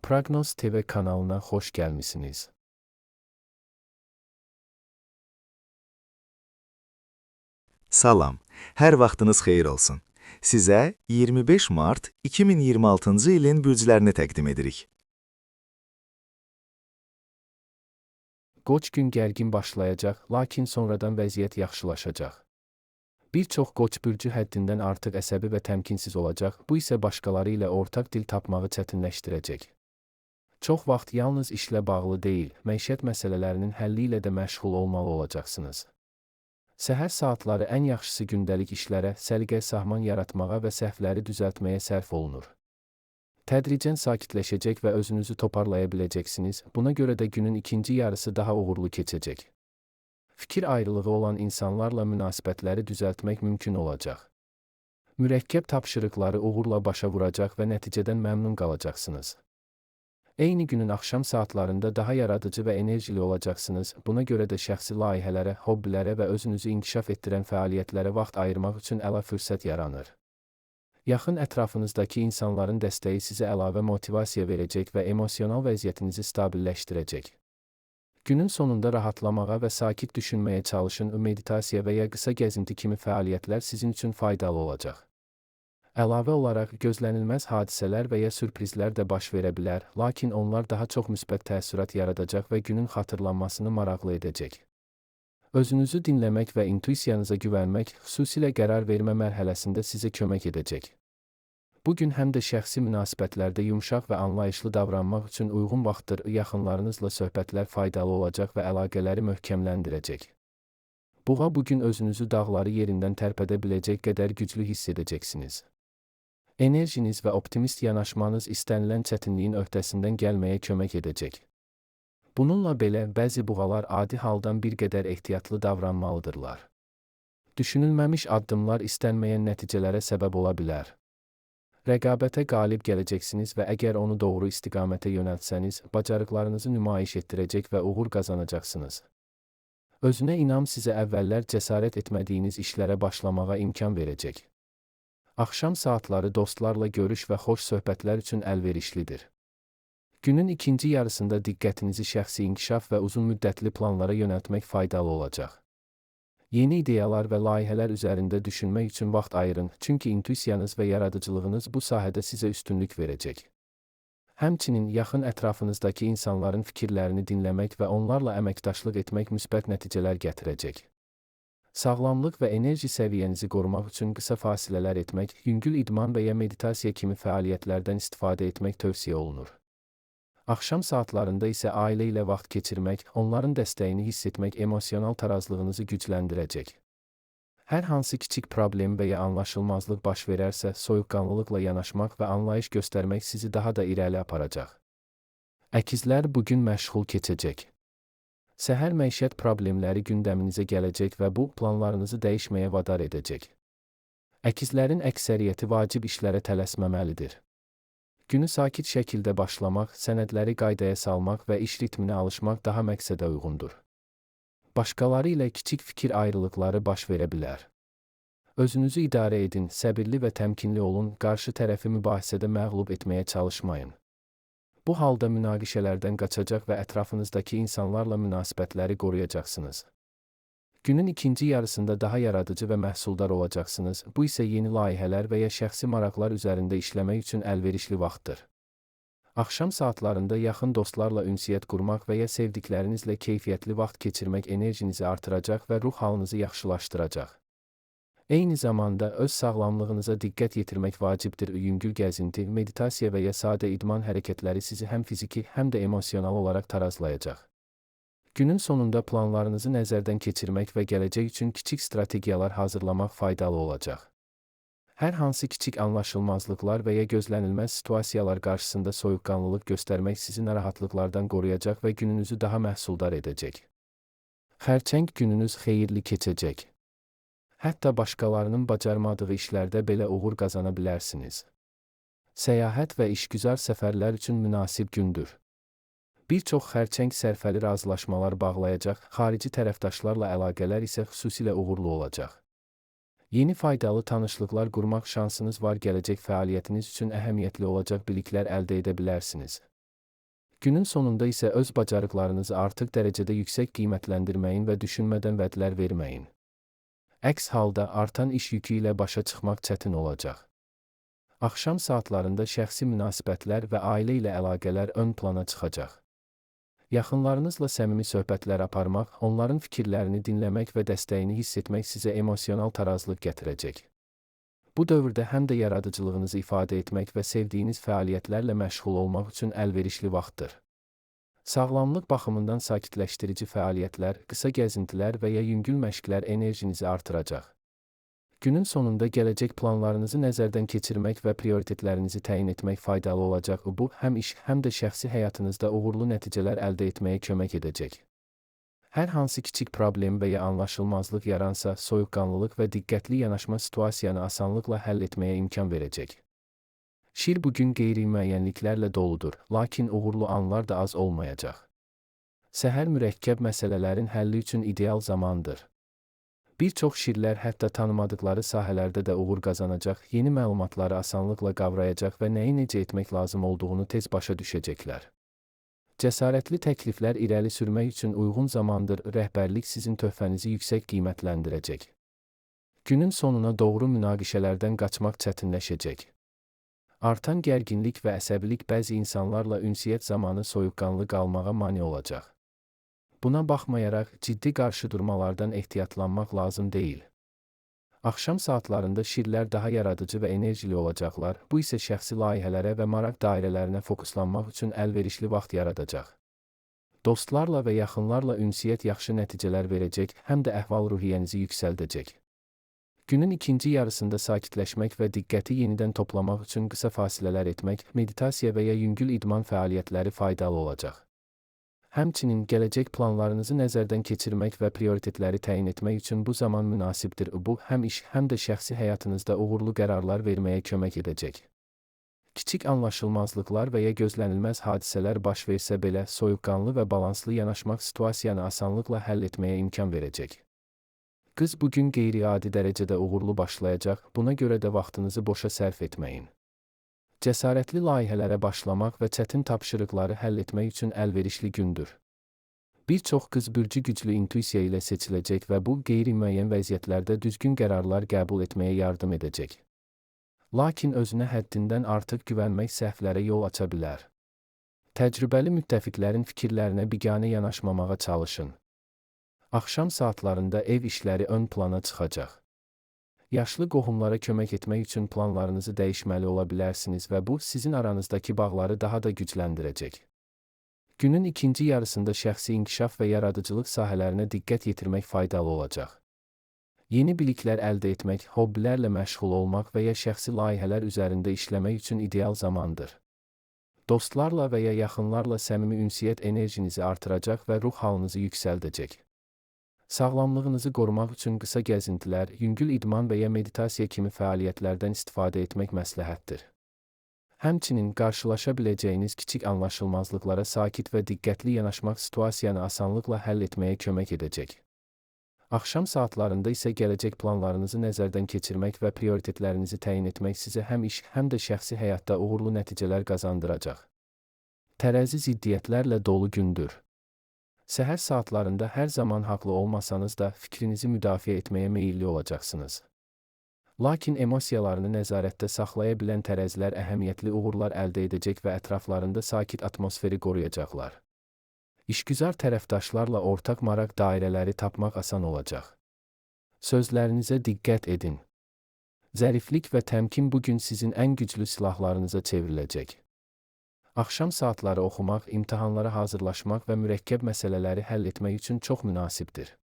Prognoz TV kanalına hoş gelmişsiniz. Salam, hər vaxtınız xeyir olsun. Sizə 25 mart 2026-cı ilin bürclərini təqdim edirik. Qoç gün gərgin başlayacaq, lakin sonradan vəziyyət yaxşılaşacaq. Bir çox qoç bürcü həddindən artıq əsəbi və təmkinsiz olacaq, bu isə başqaları ilə ortaq dil tapmağı çətinləşdirəcək. Çox vaxt yalnız işlə bağlı deyil, məişət məsələlərinin həlli ilə də məşğul olmalı olacaqsınız. Səhər saatları ən yaxşısı gündəlik işlərə, səliqə sahman yaratmağa və səhvləri düzəltməyə sərf olunur. Tədricən sakitləşəcək və özünüzü toparlaya biləcəksiniz, buna görə də günün ikinci yarısı daha uğurlu keçəcək. Fikir ayrılığı olan insanlarla münasibətləri düzəltmək mümkün olacaq. Mürəkkəb tapşırıqları uğurla başa vuracaq və nəticədən məmnun qalacaqsınız. Eyni günün axşam saatlarında daha yaradıcı və enerjili olacaqsınız, buna görə də şəxsi layihələrə, hobbilərə və özünüzü inkişaf etdirən fəaliyyətlərə vaxt ayırmaq üçün əla fürsət yaranır. Yaxın ətrafınızdakı insanların dəstəyi sizə əlavə motivasiya verəcək və emosional vəziyyətinizi stabilləşdirəcək. Günün sonunda rahatlamağa və sakit düşünməyə çalışın, meditasiya və ya qısa gəzinti kimi fəaliyyətlər sizin üçün faydalı olacaq. Əlavə olaraq, gözlənilməz hadisələr və ya sürprizlər də baş verə bilər, lakin onlar daha çox müsbət təəssürat yaradacaq və günün xatırlanmasını maraqlı edəcək. Özünüzü dinləmək və intuisiyanıza güvənmək, xüsusilə qərar vermə mərhələsində sizə kömək edəcək. Bu gün həm də şəxsi münasibətlərdə yumşaq və anlayışlı davranmaq üçün uyğun vaxtdır, yaxınlarınızla söhbətlər faydalı olacaq və əlaqələri möhkəmləndirəcək. Buğa bugün özünüzü dağları yerindən tərpədə biləcək qədər güclü hiss edəcəksiniz. Enerjiniz və optimist yanaşmanız istənilən çətinliyin öhdəsindən gəlməyə kömək edəcək. Bununla belə, bəzi buğalar adi haldan bir qədər ehtiyatlı davranmalıdırlar. Düşünülməmiş addımlar istənməyən nəticələrə səbəb ola bilər. Rəqabətə qalib gələcəksiniz və əgər onu doğru istiqamətə yönəltsəniz, bacarıqlarınızı nümayiş etdirəcək və uğur qazanacaqsınız. Özünə inam sizə əvvəllər cəsarət etmədiyiniz işlərə başlamağa imkan verəcək. Axşam saatları dostlarla görüş və xoş söhbətlər üçün əlverişlidir. Günün ikinci yarısında diqqətinizi şəxsi inkişaf və uzun müddətli planlara yönəltmək faydalı olacaq. Yeni ideyalar və layihələr üzərində düşünmək üçün vaxt ayırın, çünki intuisiyanız və yaradıcılığınız bu sahədə sizə üstünlük verəcək. Həmçinin yaxın ətrafınızdakı insanların fikirlərini dinləmək və onlarla əməkdaşlıq etmək müsbət nəticələr gətirəcək. Sağlamlıq və enerji səviyyənizi qorumaq üçün qısa fasilələr etmək, yüngül idman və ya meditasiya kimi fəaliyyətlərdən istifadə etmək tövsiyə olunur. Axşam saatlarında isə ailə ilə vaxt keçirmək, onların dəstəyini hiss etmək emosional tarazlığınızı gücləndirəcək. Hər hansı kiçik problem və ya anlaşılmazlıq baş verərsə, soyuqqanlılıqla yanaşmaq və anlayış göstərmək sizi daha da irəli aparacaq. Əkizlər bugün məşğul keçəcək. Səhər məişət problemləri gündəminizə gələcək və bu, planlarınızı dəyişməyə vadar edəcək. Əkizlərin əksəriyyəti vacib işlərə tələsməməlidir. Günü sakit şəkildə başlamaq, sənədləri qaydaya salmaq və iş ritminə alışmaq daha məqsədə uyğundur. Başqaları ilə kiçik fikir ayrılıqları baş verə bilər. Özünüzü idarə edin, səbirli və təmkinli olun, qarşı tərəfi mübahisədə məğlub etməyə çalışmayın. Bu halda münaqişələrdən qaçacaq və ətrafınızdakı insanlarla münasibətləri qoruyacaqsınız. Günün ikinci yarısında daha yaradıcı və məhsuldar olacaqsınız, bu isə yeni layihələr və ya şəxsi maraqlar üzərində işləmək üçün əlverişli vaxtdır. Axşam saatlarında yaxın dostlarla ünsiyyət qurmaq və ya sevdiklərinizlə keyfiyyətli vaxt keçirmək enerjinizi artıracaq və ruh halınızı yaxşılaşdıracaq. Eyni zamanda öz sağlamlığınıza diqqət yetirmək vacibdir. Yüngül gəzinti, meditasiya və ya sadə idman hərəkətləri sizi həm fiziki, həm də emosional olaraq tarazlayacaq. Günün sonunda planlarınızı nəzərdən keçirmək və gələcək üçün kiçik strategiyalar hazırlamaq faydalı olacaq. Hər hansı kiçik anlaşılmazlıqlar və ya gözlənilməz situasiyalar qarşısında soyuqqanlılıq göstərmək sizi narahatlıqlardan qoruyacaq və gününüzü daha məhsuldar edəcək. Xərçəng gününüz xeyirli keçəcək. Hətta başqalarının bacarmadığı işlərdə belə uğur qazana bilərsiniz. Səyahət və işgüzar səfərlər üçün münasib gündür. Bir çox xərçəng sərfəli razılaşmalar bağlayacaq, xarici tərəfdaşlarla əlaqələr isə xüsusilə uğurlu olacaq. Yeni faydalı tanışlıqlar qurmaq şansınız var, gələcək fəaliyyətiniz üçün əhəmiyyətli olacaq biliklər əldə edə bilərsiniz. Günün sonunda isə öz bacarıqlarınızı artıq dərəcədə yüksək qiymətləndirməyin və düşünmədən vədlər verməyin. Əks halda artan iş yükü ilə başa çıxmaq çətin olacaq. Axşam saatlarında şəxsi münasibətlər və ailə ilə əlaqələr ön plana çıxacaq. Yaxınlarınızla səmimi söhbətlər aparmaq, onların fikirlərini dinləmək və dəstəyini hiss etmək sizə emosional tarazlıq gətirəcək. Bu dövrdə həm də yaradıcılığınızı ifadə etmək və sevdiyiniz fəaliyyətlərlə məşğul olmaq üçün əlverişli vaxtdır. Sağlamlıq baxımından sakitləşdirici fəaliyyətlər, qısa gəzintilər və ya yüngül məşqlər enerjinizi artıracaq. Günün sonunda gələcək planlarınızı nəzərdən keçirmək və prioritetlərinizi təyin etmək faydalı olacaq. Bu, həm iş, həm də şəxsi həyatınızda uğurlu nəticələr əldə etməyə kömək edəcək. Hər hansı kiçik problem və ya anlaşılmazlıq yaransa, soyuqqanlılıq və diqqətli yanaşma situasiyanı asanlıqla həll etməyə imkan verəcək. Şir bugün qeyri-müəyyənliklərlə doludur, lakin uğurlu anlar da az olmayacaq. Səhər mürəkkəb məsələlərin həlli üçün ideal zamandır. Bir çox şirlər hətta tanımadıqları sahələrdə də uğur qazanacaq, yeni məlumatları asanlıqla qavrayacaq və nəyi necə etmək lazım olduğunu tez başa düşəcəklər. Cəsarətli təkliflər irəli sürmək üçün uyğun zamandır, rəhbərlik sizin töhfənizi yüksək qiymətləndirəcək. Günün sonuna doğru münaqişələrdən qaçmaq çətinləşəcək. Artan gərginlik və əsəbilik bəzi insanlarla ünsiyyət zamanı soyuqqanlı qalmağa mane olacaq. Buna baxmayaraq, ciddi qarşıdurmalardan ehtiyatlanmaq lazım deyil. Axşam saatlarında şirlər daha yaradıcı və enerjili olacaqlar, bu isə şəxsi layihələrə və maraq dairələrinə fokuslanmaq üçün əlverişli vaxt yaradacaq. Dostlarla və yaxınlarla ünsiyyət yaxşı nəticələr verəcək, həm də əhval-ruhiyyənizi yüksəldəcək. Günün ikinci yarısında sakitləşmək və diqqəti yenidən toplamaq üçün qısa fasilələr etmək, meditasiya və ya yüngül idman fəaliyyətləri faydalı olacaq. Həmçinin gələcək planlarınızı nəzərdən keçirmək və prioritetləri təyin etmək üçün bu zaman münasibdir. Bu, həm iş, həm də şəxsi həyatınızda uğurlu qərarlar verməyə kömək edəcək. Kiçik anlaşılmazlıqlar və ya gözlənilməz hadisələr baş versə belə, soyuqqanlı və balanslı yanaşmaq situasiyanı asanlıqla həll etməyə imkan verəcək. Qız bugün qeyri-adi dərəcədə uğurlu başlayacaq, buna görə də vaxtınızı boşa sərf etməyin. Cəsarətli layihələrə başlamaq və çətin tapşırıqları həll etmək üçün əlverişli gündür. Bir çox qız bürcü güclü intuisiya ilə seçiləcək və bu, qeyri-müəyyən vəziyyətlərdə düzgün qərarlar qəbul etməyə yardım edəcək. Lakin özünə həddindən artıq güvənmək səhvlərə yol aça bilər. Təcrübəli müttəfiqlərin fikirlərinə biganə yanaşmamağa çalışın. Axşam saatlarında ev işləri ön plana çıxacaq. Yaşlı qohumlara kömək etmək üçün planlarınızı dəyişməli ola bilərsiniz və bu, sizin aranızdakı bağları daha da gücləndirəcək. Günün ikinci yarısında şəxsi inkişaf və yaradıcılıq sahələrinə diqqət yetirmək faydalı olacaq. Yeni biliklər əldə etmək, hobbilərlə məşğul olmaq və ya şəxsi layihələr üzərində işləmək üçün ideal zamandır. Dostlarla və ya yaxınlarla səmimi ünsiyyət enerjinizi artıracaq və ruh halınızı yüksəldəcək. Sağlamlığınızı qorumaq üçün qısa gəzintilər, yüngül idman və ya meditasiya kimi fəaliyyətlərdən istifadə etmək məsləhətdir. Həmçinin qarşılaşa biləcəyiniz kiçik anlaşılmazlıqlara sakit və diqqətli yanaşmaq situasiyanı asanlıqla həll etməyə kömək edəcək. Axşam saatlarında isə gələcək planlarınızı nəzərdən keçirmək və prioritetlərinizi təyin etmək sizə həm iş, həm də şəxsi həyatda uğurlu nəticələr qazandıracaq. Tərəzi ziddiyyətlərlə dolu gündür. Səhər saatlarında hər zaman haqlı olmasanız da fikrinizi müdafiə etməyə meyilli olacaqsınız. Lakin emosiyalarını nəzarətdə saxlaya bilən tərəzilər əhəmiyyətli uğurlar əldə edəcək və ətraflarında sakit atmosferi qoruyacaqlar. İşgüzar tərəfdaşlarla ortaq maraq dairələri tapmaq asan olacaq. Sözlərinizə diqqət edin. Zəriflik və təmkin bugün sizin ən güclü silahlarınıza çevriləcək. Axşam saatları oxumaq, imtahanlara hazırlaşmaq və mürəkkəb məsələləri həll etmək üçün çox münasibdir.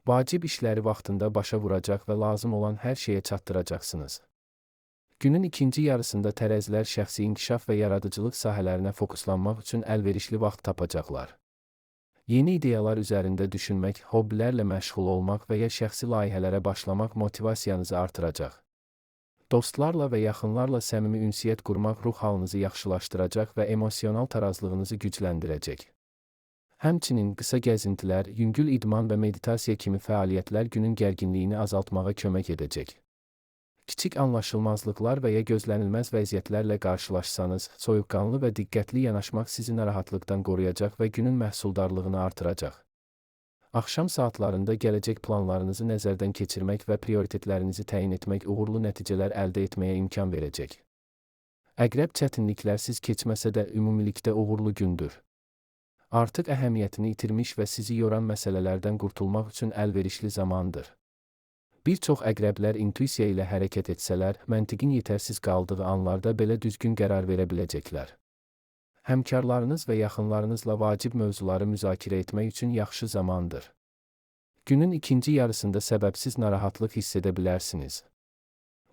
Vacib işləri vaxtında başa vuracaq və lazım olan hər şeyə çatdıracaqsınız. Günün ikinci yarısında tərəzilər şəxsi inkişaf və yaradıcılıq sahələrinə fokuslanmaq üçün əlverişli vaxt tapacaqlar. Yeni ideyalar üzərində düşünmək, hobbilərlə məşğul olmaq və ya şəxsi layihələrə başlamaq motivasiyanızı artıracaq. Dostlarla və yaxınlarla səmimi ünsiyyət qurmaq ruh halınızı yaxşılaşdıracaq və emosional tarazlığınızı gücləndirəcək. Həmçinin qısa gəzintilər, yüngül idman və meditasiya kimi fəaliyyətlər günün gərginliyini azaltmağa kömək edəcək. Kiçik anlaşılmazlıqlar və ya gözlənilməz vəziyyətlərlə qarşılaşsanız, soyuqqanlı və diqqətli yanaşmaq sizi narahatlıqdan qoruyacaq və günün məhsuldarlığını artıracaq. Axşam saatlarında gələcək planlarınızı nəzərdən keçirmək və prioritetlərinizi təyin etmək uğurlu nəticələr əldə etməyə imkan verəcək. Əqrəb çətinliklərsiz keçməsə də ümumilikdə uğurlu gündür. Artıq əhəmiyyətini itirmiş və sizi yoran məsələlərdən qurtulmaq üçün əlverişli zamandır. Bir çox əqrəblər intuisiya ilə hərəkət etsələr, məntiqin yetərsiz qaldığı anlarda belə düzgün qərar verə biləcəklər. Həmkarlarınız və yaxınlarınızla vacib mövzuları müzakirə etmək üçün yaxşı zamandır. Günün ikinci yarısında səbəbsiz narahatlıq hiss edə bilərsiniz.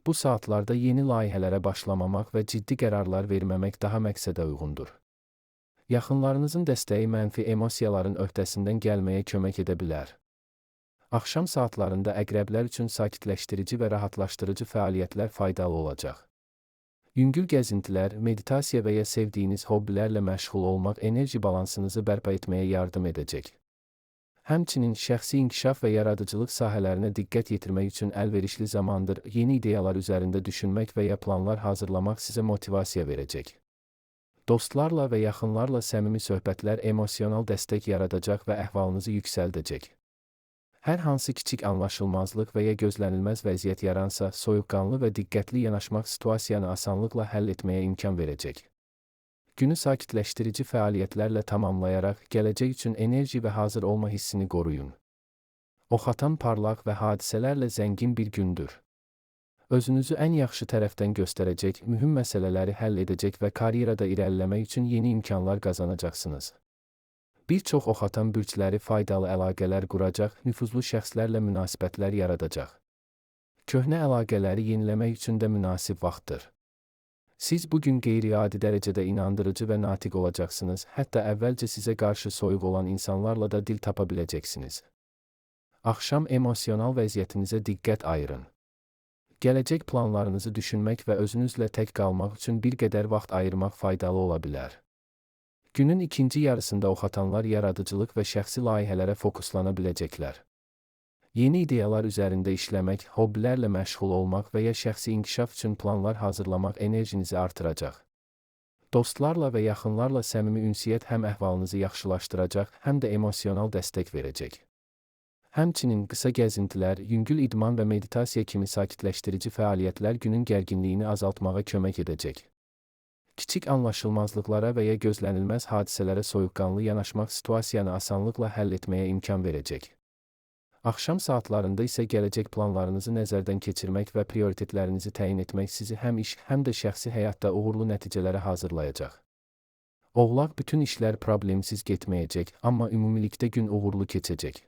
Bu saatlarda yeni layihələrə başlamamaq və ciddi qərarlar verməmək daha məqsədə uyğundur. Yaxınlarınızın dəstəyi mənfi emosiyaların öhdəsindən gəlməyə kömək edə bilər. Axşam saatlarında əqrəblər üçün sakitləşdirici və rahatlaşdırıcı fəaliyyətlər faydalı olacaq. Yüngül gəzintilər, meditasiya və ya sevdiyiniz hobbilərlə məşğul olmaq enerji balansınızı bərpa etməyə yardım edəcək. Həmçinin şəxsi inkişaf və yaradıcılıq sahələrinə diqqət yetirmək üçün əlverişli zamandır. Yeni ideyalar üzərində düşünmək və ya planlar hazırlamaq sizə motivasiya verəcək. Dostlarla və yaxınlarla səmimi söhbətlər emosional dəstək yaradacaq və əhvalınızı yüksəldəcək. Hər hansı kiçik anlaşılmazlıq və ya gözlənilməz vəziyyət yaransa, soyuqqanlı və diqqətli yanaşmaq situasiyanı asanlıqla həll etməyə imkan verəcək. Günü sakitləşdirici fəaliyyətlərlə tamamlayaraq, gələcək üçün enerji və hazır olma hissini qoruyun. Oxatan parlaq və hadisələrlə zəngin bir gündür. Özünüzü ən yaxşı tərəfdən göstərəcək, mühüm məsələləri həll edəcək və karyerada irəliləmək üçün yeni imkanlar qazanacaqsınız. Bir çox oxatan bürcləri faydalı əlaqələr quracaq, nüfuzlu şəxslərlə münasibətlər yaradacaq. Köhnə əlaqələri yeniləmək üçün də münasib vaxtdır. Siz bugün qeyri-adi dərəcədə inandırıcı və natiq olacaqsınız, hətta əvvəlcə sizə qarşı soyuq olan insanlarla da dil tapa biləcəksiniz. Axşam emosional vəziyyətinizə diqqət ayırın. Gələcək planlarınızı düşünmək və özünüzlə tək qalmaq üçün bir qədər vaxt ayırmaq faydalı ola bilər. Günün ikinci yarısında oxatanlar yaradıcılıq və şəxsi layihələrə fokuslana biləcəklər. Yeni ideyalar üzərində işləmək, hobbilərlə məşğul olmaq və ya şəxsi inkişaf üçün planlar hazırlamaq enerjinizi artıracaq. Dostlarla və yaxınlarla səmimi ünsiyyət həm əhvalınızı yaxşılaşdıracaq, həm də emosional dəstək verəcək. Həmçinin qısa gəzintilər, yüngül idman və meditasiya kimi sakitləşdirici fəaliyyətlər günün gərginliyini azaltmağa kömək edəcək. Kiçik anlaşılmazlıqlara və ya gözlənilməz hadisələrə soyuqqanlı yanaşmaq situasiyanı asanlıqla həll etməyə imkan verəcək. Axşam saatlarında isə gələcək planlarınızı nəzərdən keçirmək və prioritetlərinizi təyin etmək sizi həm iş, həm də şəxsi həyatda uğurlu nəticələrə hazırlayacaq. Oğlaq bütün işlər problemsiz getməyəcək, amma ümumilikdə gün uğurlu keçəcək.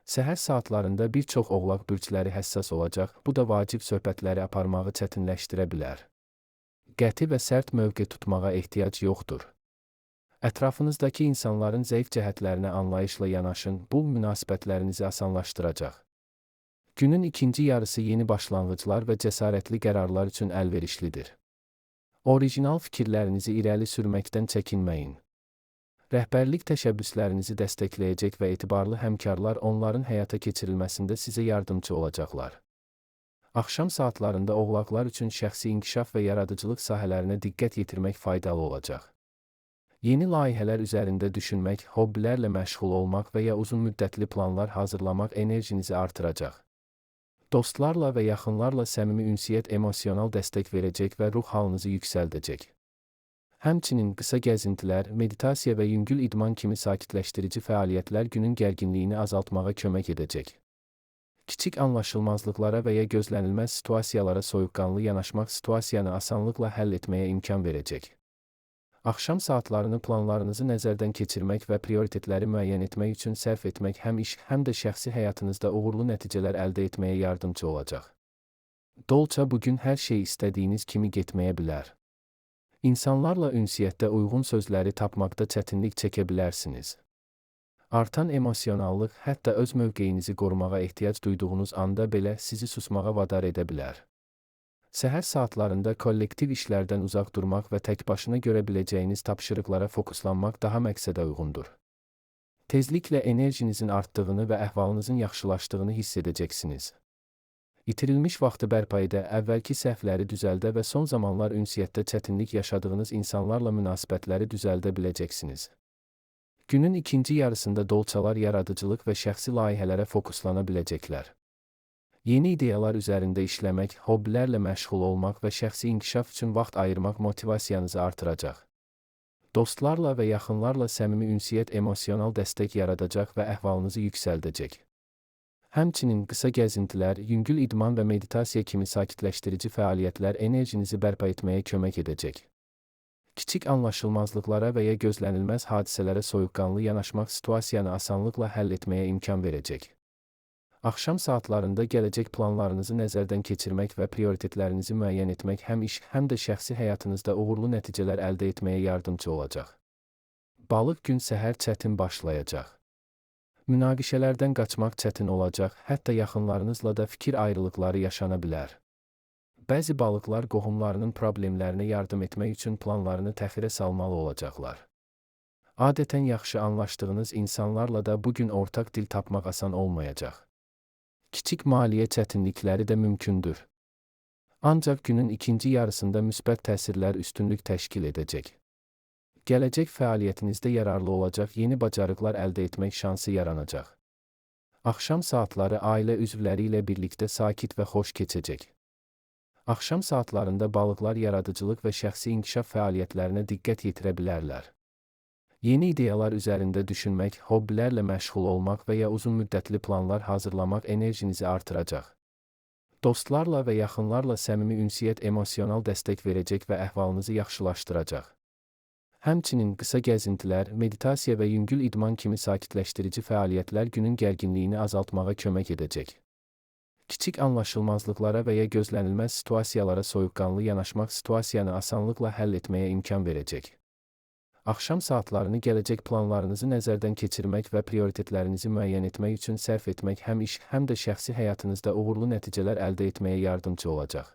Səhər saatlarında bir çox oğlaq bürcləri həssas olacaq, bu da vacib söhbətləri aparmağı çətinləşdirə bilər. Qəti və sərt mövqe tutmağa ehtiyac yoxdur. Ətrafınızdakı insanların zəif cəhətlərinə anlayışla yanaşın, bu münasibətlərinizi asanlaşdıracaq. Günün ikinci yarısı yeni başlanğıclar və cəsarətli qərarlar üçün əlverişlidir. Orijinal fikirlərinizi irəli sürməkdən çəkinməyin. Rəhbərlik təşəbbüslərinizi dəstəkləyəcək və etibarlı həmkarlar onların həyata keçirilməsində sizə yardımcı olacaqlar. Axşam saatlarında oğlaqlar üçün şəxsi inkişaf və yaradıcılıq sahələrinə diqqət yetirmək faydalı olacaq. Yeni layihələr üzərində düşünmək, hobbilərlə məşğul olmaq və ya uzun müddətli planlar hazırlamaq enerjinizi artıracaq. Dostlarla və yaxınlarla səmimi ünsiyyət emosional dəstək verəcək və ruh halınızı yüksəldəcək. Həmçinin qısa gəzintilər, meditasiya və yüngül idman kimi sakitləşdirici fəaliyyətlər günün gərginliyini azaltmağa kömək edəcək. Kiçik anlaşılmazlıqlara və ya gözlənilməz situasiyalara soyuqqanlı yanaşmaq situasiyanı asanlıqla həll etməyə imkan verəcək. Axşam saatlarını planlarınızı nəzərdən keçirmək və prioritetləri müəyyən etmək üçün sərf etmək həm iş, həm də şəxsi həyatınızda uğurlu nəticələr əldə etməyə yardımcı olacaq. Dolça bugün hər şey istədiyiniz kimi getməyə bilər. İnsanlarla ünsiyyətdə uyğun sözləri tapmaqda çətinlik çəkə bilərsiniz. Artan emosionallıq, hətta öz mövqeyinizi qorumağa ehtiyac duyduğunuz anda belə sizi susmağa vadar edə bilər. Səhər saatlarında kollektiv işlərdən uzaq durmaq və tək başına görə biləcəyiniz tapşırıqlara fokuslanmaq daha məqsədə uyğundur. Tezliklə enerjinizin artdığını və əhvalınızın yaxşılaşdığını hiss edəcəksiniz. İtirilmiş vaxtı bərpa edə, əvvəlki səhvləri düzəldə və son zamanlar ünsiyyətdə çətinlik yaşadığınız insanlarla münasibətləri düzəldə biləcəksiniz. Günün ikinci yarısında dolçalar yaradıcılıq və şəxsi layihələrə fokuslana biləcəklər. Yeni ideyalar üzərində işləmək, hobbilərlə məşğul olmaq və şəxsi inkişaf üçün vaxt ayırmaq motivasiyanızı artıracaq. Dostlarla və yaxınlarla səmimi ünsiyyət emosional dəstək yaradacaq və əhvalınızı yüksəldəcək. Həmçinin qısa gəzintilər, yüngül idman və meditasiya kimi sakitləşdirici fəaliyyətlər enerjinizi bərpa etməyə kömək edəcək. Kiçik anlaşılmazlıqlara və ya gözlənilməz hadisələrə soyuqqanlı yanaşmaq situasiyanı asanlıqla həll etməyə imkan verəcək. Axşam saatlarında gələcək planlarınızı nəzərdən keçirmək və prioritetlərinizi müəyyən etmək həm iş, həm də şəxsi həyatınızda uğurlu nəticələr əldə etməyə yardımcı olacaq. Balıq gün səhər çətin başlayacaq. Münaqişələrdən qaçmaq çətin olacaq, hətta yaxınlarınızla da fikir ayrılıqları yaşana bilər. Bəzi balıqlar qohumlarının problemlərinə yardım etmək üçün planlarını təxirə salmalı olacaqlar. Adətən yaxşı anlaşdığınız insanlarla da bugün ortaq dil tapmaq asan olmayacaq. Kiçik maliyyə çətinlikləri də mümkündür. Ancaq günün ikinci yarısında müsbət təsirlər üstünlük təşkil edəcək. Gələcək fəaliyyətinizdə yararlı olacaq yeni bacarıqlar əldə etmək şansı yaranacaq. Axşam saatları ailə üzvləri ilə birlikdə sakit və xoş keçəcək. Axşam saatlarında balıqlar yaradıcılıq və şəxsi inkişaf fəaliyyətlərinə diqqət yetirə bilərlər. Yeni ideyalar üzərində düşünmək, hobbilərlə məşğul olmaq və ya uzunmüddətli planlar hazırlamaq enerjinizi artıracaq. Dostlarla və yaxınlarla səmimi ünsiyyət emosional dəstək verəcək və əhvalınızı yaxşılaşdıracaq. Həmçinin qısa gəzintilər, meditasiya və yüngül idman kimi sakitləşdirici fəaliyyətlər günün gərginliyini azaltmağa kömək edəcək. Kiçik anlaşılmazlıqlara və ya gözlənilməz situasiyalara soyuqqanlı yanaşmaq situasiyanı asanlıqla həll etməyə imkan verəcək. Axşam saatlarını gələcək planlarınızı nəzərdən keçirmək və prioritetlərinizi müəyyən etmək üçün sərf etmək həm iş, həm də şəxsi həyatınızda uğurlu nəticələr əldə etməyə yardımcı olacaq.